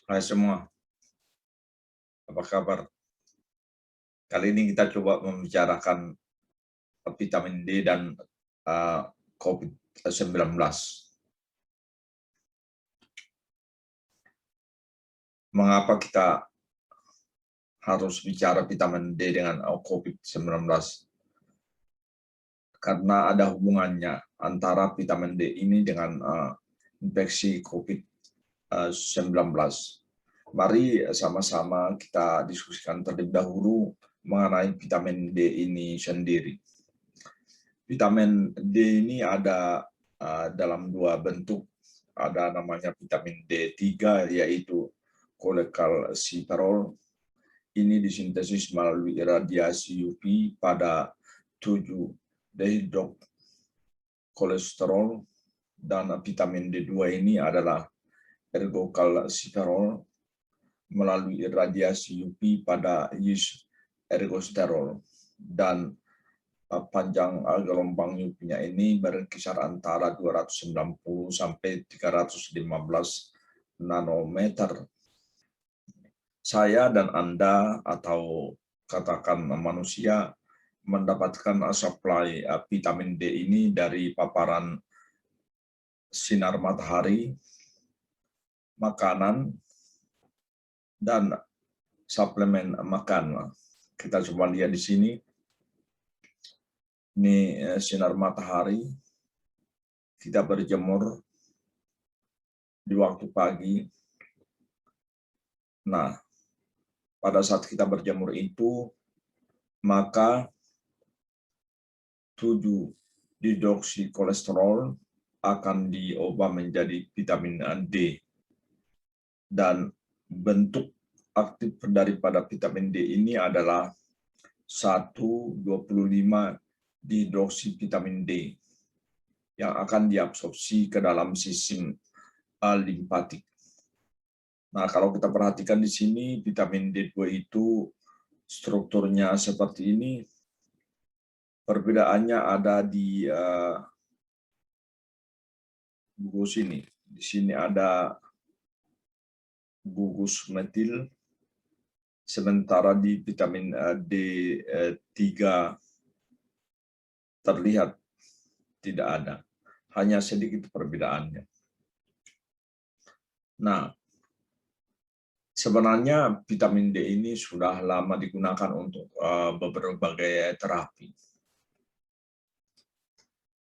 Hai semua, apa kabar? Kali ini kita coba membicarakan vitamin D dan COVID-19. Mengapa kita harus bicara vitamin D dengan COVID-19? Karena ada hubungannya antara vitamin D ini dengan infeksi COVID-19. Mari sama-sama kita diskusikan terlebih dahulu mengenai vitamin D ini sendiri. Vitamin D ini ada dalam dua bentuk. Ada namanya vitamin D3 yaitu kolekalsiferol. Ini disintesis melalui radiasi UV pada 7 dehidrokolesterol, dan vitamin D2 ini adalah ergokalsiferol melalui radiasi UV pada yeast ergosterol, dan panjang gelombang UV-nya ini berkisar antara 290 sampai 315 nanometer. Saya dan Anda, atau katakan manusia, mendapatkan suplai vitamin D ini dari paparan sinar matahari, makanan, dan suplemen makan. Kita coba lihat di sini. Ini sinar matahari, kita berjemur di waktu pagi. Nah, pada saat kita berjemur itu, maka 7 hidroksikolesterol akan diubah menjadi vitamin D. Dan bentuk aktif daripada vitamin D ini adalah 1,25 dihidroksivitamin D yang akan diabsorpsi ke dalam sistem limfatik. Nah, kalau kita perhatikan di sini, vitamin D2 itu strukturnya seperti ini. Perbedaannya ada di gugus ini. Di sini ada gugus metil, sementara di vitamin D3 terlihat tidak ada. Hanya sedikit perbedaannya. Nah, sebenarnya vitamin D ini sudah lama digunakan untuk berbagai terapi.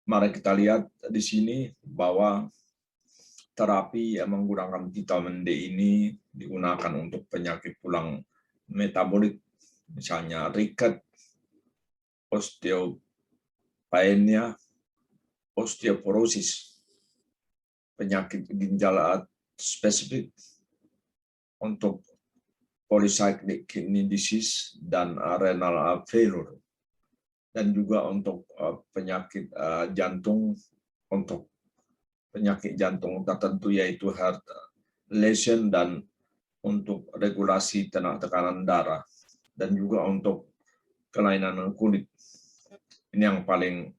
Mari kita lihat di sini bahwa terapi yang menggunakan vitamin D ini digunakan untuk penyakit tulang metabolik, misalnya riket, osteopenia, osteoporosis, penyakit ginjal spesifik, untuk polycyclic kidney disease dan renal failure, dan juga untuk penyakit jantung, untuk penyakit jantung tertentu yaitu heart lesion, dan untuk regulasi tekanan darah, dan juga untuk kelainan kulit. Ini yang paling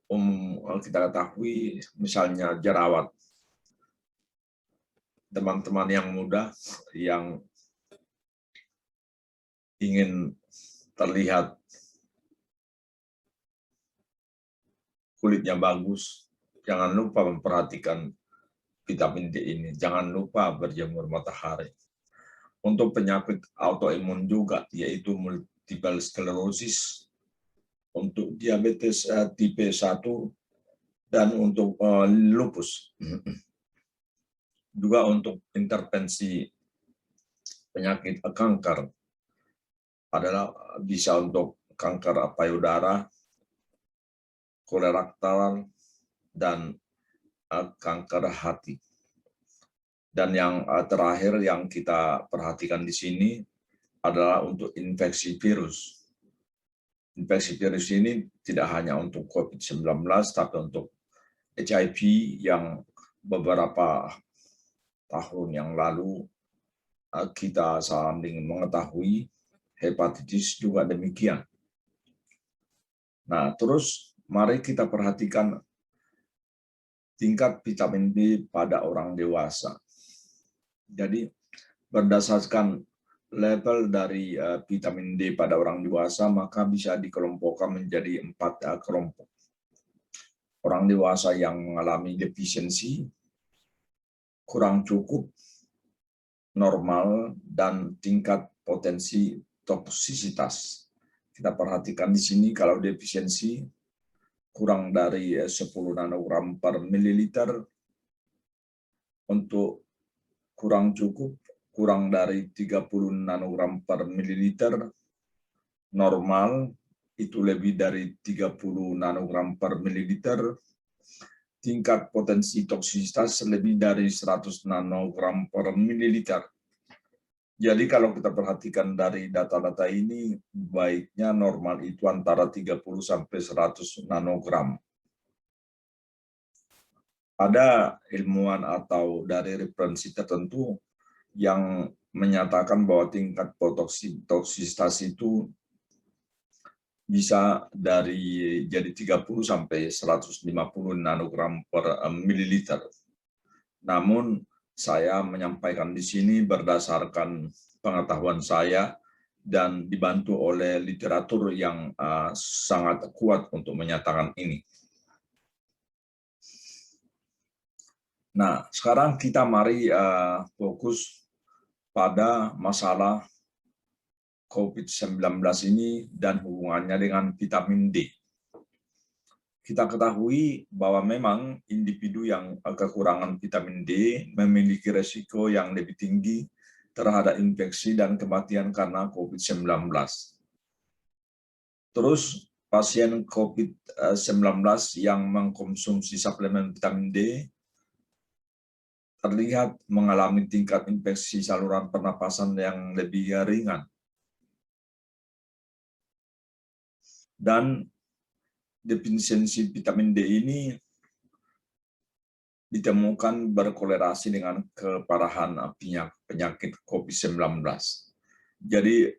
umum kita ketahui, misalnya jerawat. Teman-teman yang muda yang ingin terlihat kulitnya bagus, jangan lupa memperhatikan vitamin D ini. Jangan lupa berjemur matahari. Untuk penyakit autoimun juga, yaitu multiple sclerosis, untuk diabetes tipe 1, dan untuk lupus. Juga untuk intervensi penyakit kanker, adalah bisa untuk kanker payudara, kolorektal, dan kanker hati. Dan yang terakhir yang kita perhatikan di sini adalah untuk infeksi virus. Infeksi virus ini tidak hanya untuk COVID-19, tapi untuk HIV yang beberapa tahun yang lalu kita saling mengetahui, hepatitis juga demikian. Nah, terus mari kita perhatikan tingkat vitamin D pada orang dewasa. Jadi Berdasarkan level dari vitamin D pada orang dewasa, maka bisa dikelompokkan menjadi 4 kelompok. Orang dewasa yang mengalami defisiensi, kurang cukup, normal, dan tingkat potensi toksisitas. Kita perhatikan di sini kalau defisiensi kurang dari 10 nanogram per mililiter, untuk kurang cukup kurang dari 30 nanogram per mililiter, normal itu lebih dari 30 nanogram per mililiter, tingkat potensi toksisitas lebih dari 100 nanogram per mililiter. Jadi kalau kita perhatikan dari data-data ini, baiknya normal itu antara 30 sampai 100 nanogram. Ada ilmuwan atau dari referensi tertentu yang menyatakan bahwa tingkat toksisitas itu bisa dari jadi 30 sampai 150 nanogram per mililiter. Namun saya menyampaikan di sini berdasarkan pengetahuan saya dan dibantu oleh literatur yang sangat kuat untuk menyatakan ini. Nah, sekarang kita mari fokus pada masalah COVID-19 ini dan hubungannya dengan vitamin D. Kita ketahui bahwa memang individu yang kekurangan vitamin D memiliki resiko yang lebih tinggi terhadap infeksi dan kematian karena COVID-19. Terus, pasien COVID-19 yang mengkonsumsi suplemen vitamin D terlihat mengalami tingkat infeksi saluran pernapasan yang lebih ringan. Dan defisiensi vitamin D ini ditemukan berkorelasi dengan keparahan penyakit COVID-19. Jadi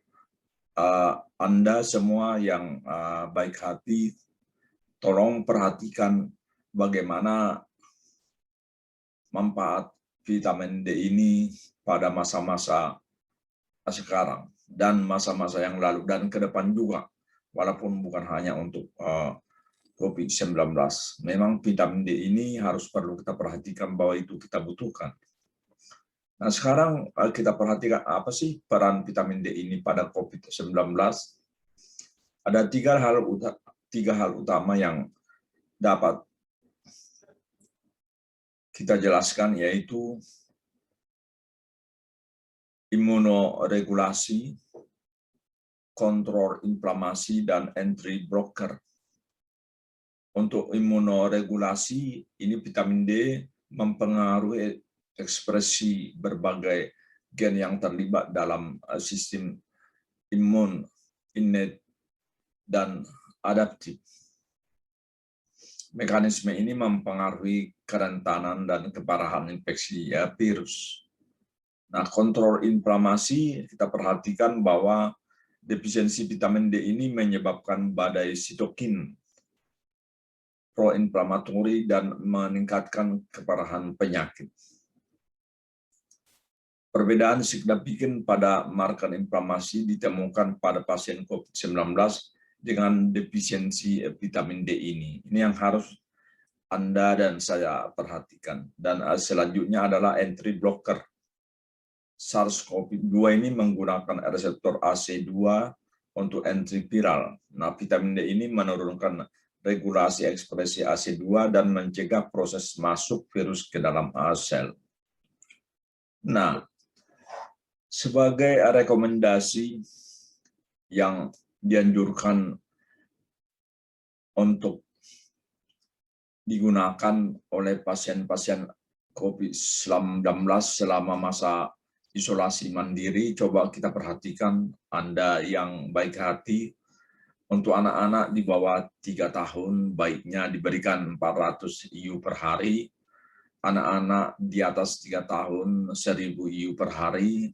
Anda semua yang baik hati, tolong perhatikan bagaimana manfaat vitamin D ini pada masa-masa sekarang dan masa-masa yang lalu dan ke depan juga, walaupun bukan hanya untuk COVID-19. Memang vitamin D ini harus perlu kita perhatikan bahwa itu kita butuhkan. Nah, sekarang kita perhatikan apa sih peran vitamin D ini pada COVID-19. Ada tiga hal utama yang dapat kita jelaskan, yaitu imunoregulasi, kontrol inflamasi, dan entry blocker. Untuk imunoregulasi, ini vitamin D mempengaruhi ekspresi berbagai gen yang terlibat dalam sistem imun innate dan adaptif. Mekanisme ini mempengaruhi kerentanan dan keparahan infeksi virus. Nah, kontrol inflamasi, kita perhatikan bahwa defisiensi vitamin D ini menyebabkan badai sitokin pro-inflamatori dan meningkatkan keparahan penyakit. Perbedaan signifikan pada marker inflamasi ditemukan pada pasien COVID-19 dengan defisiensi vitamin D ini. Ini yang harus Anda dan saya perhatikan. Dan selanjutnya adalah entry blocker. SARS-CoV-2 ini menggunakan reseptor AC2 untuk entry viral. Nah, vitamin D ini menurunkan regulasi ekspresi AC2 dan mencegah proses masuk virus ke dalam sel. Nah, sebagai rekomendasi yang dianjurkan untuk digunakan oleh pasien-pasien COVID-19 selama masa isolasi mandiri, coba kita perhatikan Anda yang baik hati, untuk anak-anak di bawah 3 tahun baiknya diberikan 400 IU per hari, anak-anak di atas 3 tahun 1000 IU per hari,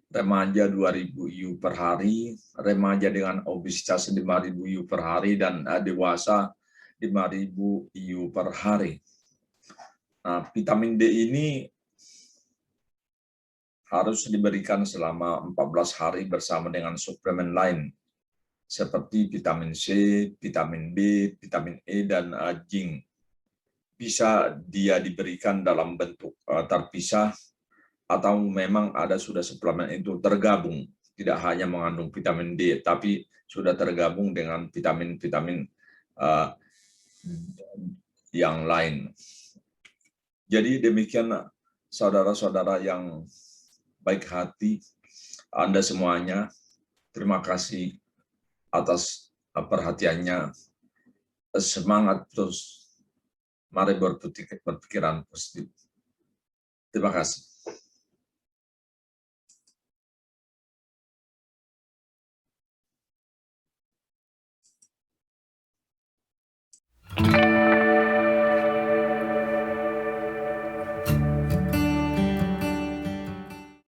remaja 2000 IU per hari, remaja dengan obesitas 5000 IU per hari, dan dewasa 5000 IU per hari. Nah, vitamin D ini harus diberikan selama 14 hari bersama dengan suplemen lain seperti vitamin C, vitamin B, vitamin E, dan zinc. Bisa dia diberikan dalam bentuk terpisah atau memang ada sudah suplemen itu tergabung, tidak hanya mengandung vitamin D, tapi sudah tergabung dengan vitamin-vitamin yang lain. Jadi demikian saudara-saudara yang baik hati, Anda semuanya, terima kasih atas perhatiannya. Semangat terus, mari berpikiran positif. Terima kasih.